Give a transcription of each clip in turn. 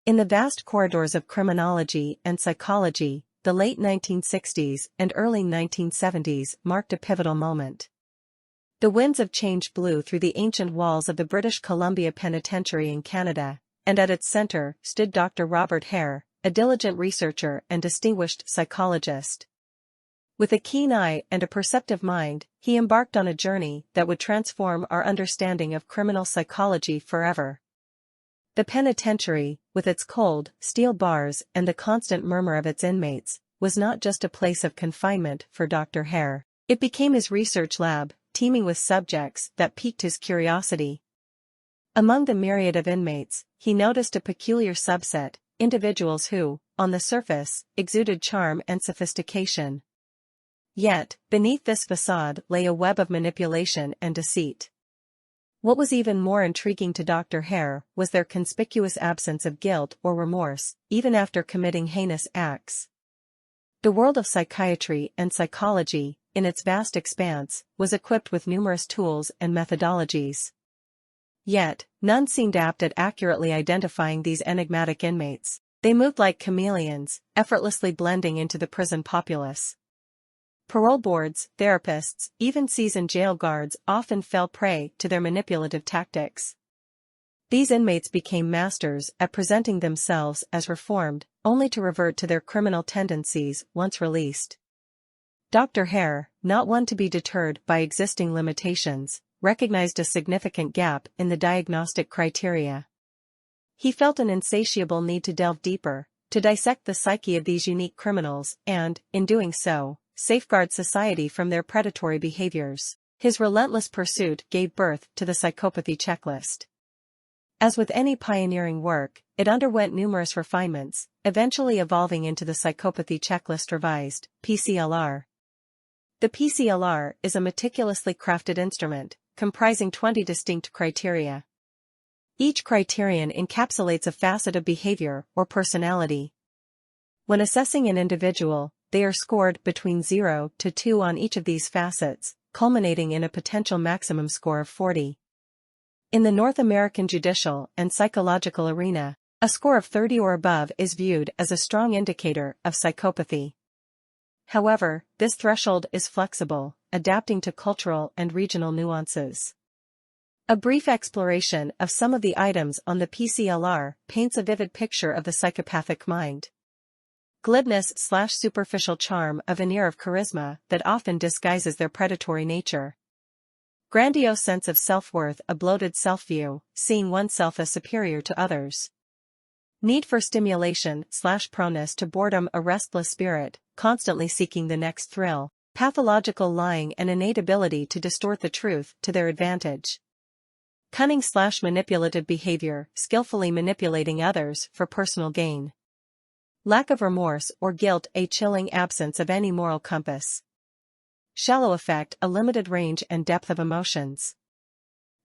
In the vast corridors of criminology and psychology, the late 1960s and early 1970s marked a pivotal moment. The winds of change blew through the ancient walls of the British Columbia Penitentiary in Canada, and at its center stood Dr. Robert Hare, a diligent researcher and distinguished psychologist. With a keen eye and a perceptive mind, he embarked on a journey that would transform our understanding of criminal psychology forever. The penitentiary, with its cold, steel bars and the constant murmur of its inmates, was not just a place of confinement for Dr. Hare. It became his research lab, teeming with subjects that piqued his curiosity. Among the myriad of inmates, he noticed a peculiar subset, individuals who, on the surface, exuded charm and sophistication. Yet, beneath this facade lay a web of manipulation and deceit. What was even more intriguing to Dr. Hare was their conspicuous absence of guilt or remorse, even after committing heinous acts. The world of psychiatry and psychology, in its vast expanse, was equipped with numerous tools and methodologies. Yet, none seemed apt at accurately identifying these enigmatic inmates. They moved like chameleons, effortlessly blending into the prison populace. Parole boards, therapists, even seasoned jail guards often fell prey to their manipulative tactics. These inmates became masters at presenting themselves as reformed, only to revert to their criminal tendencies once released. Dr. Hare, not one to be deterred by existing limitations, recognized a significant gap in the diagnostic criteria. He felt an insatiable need to delve deeper, to dissect the psyche of these unique criminals and, in doing so, safeguard society from their predatory behaviors. His relentless pursuit gave birth to the psychopathy checklist. As with any pioneering work, it underwent numerous refinements, eventually evolving into the Psychopathy Checklist Revised, PCLR. The PCLR is a meticulously crafted instrument, comprising 20 distinct criteria. Each criterion encapsulates a facet of behavior or personality. When assessing an individual, they are scored between 0 to 2 on each of these facets, culminating in a potential maximum score of 40. In the North American judicial and psychological arena, a score of 30 or above is viewed as a strong indicator of psychopathy. However, this threshold is flexible, adapting to cultural and regional nuances. A brief exploration of some of the items on the PCLR paints a vivid picture of the psychopathic mind. Glibness/superficial charm, a veneer of charisma that often disguises their predatory nature. Grandiose sense of self-worth, a bloated self-view, seeing oneself as superior to others. Need for stimulation/proneness to boredom, a restless spirit, constantly seeking the next thrill. Pathological lying, an innate ability to distort the truth to their advantage. Cunning/manipulative behavior, skillfully manipulating others for personal gain. Lack of remorse or guilt, a chilling absence of any moral compass. Shallow affect, a limited range and depth of emotions.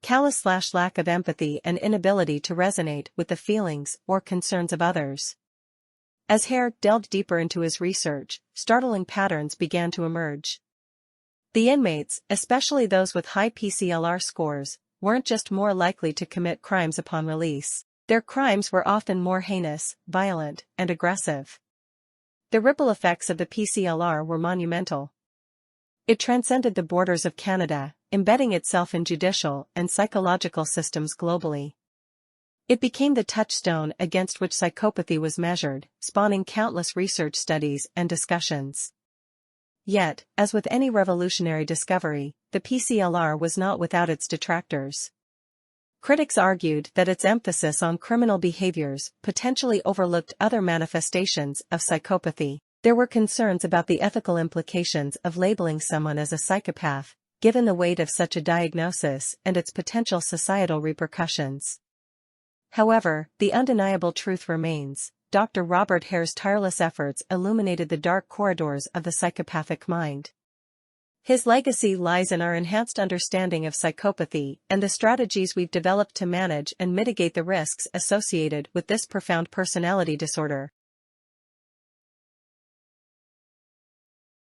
Callous/lack of empathy, an inability to resonate with the feelings or concerns of others. As Hare delved deeper into his research, startling patterns began to emerge. The inmates, especially those with high PCLR scores, weren't just more likely to commit crimes upon release. Their crimes were often more heinous, violent, and aggressive. The ripple effects of the PCLR were monumental. It transcended the borders of Canada, embedding itself in judicial and psychological systems globally. It became the touchstone against which psychopathy was measured, spawning countless research studies and discussions. Yet, as with any revolutionary discovery, the PCLR was not without its detractors. Critics argued that its emphasis on criminal behaviors potentially overlooked other manifestations of psychopathy. There were concerns about the ethical implications of labeling someone as a psychopath, given the weight of such a diagnosis and its potential societal repercussions. However, the undeniable truth remains: Dr. Robert Hare's tireless efforts illuminated the dark corridors of the psychopathic mind. His legacy lies in our enhanced understanding of psychopathy and the strategies we've developed to manage and mitigate the risks associated with this profound personality disorder.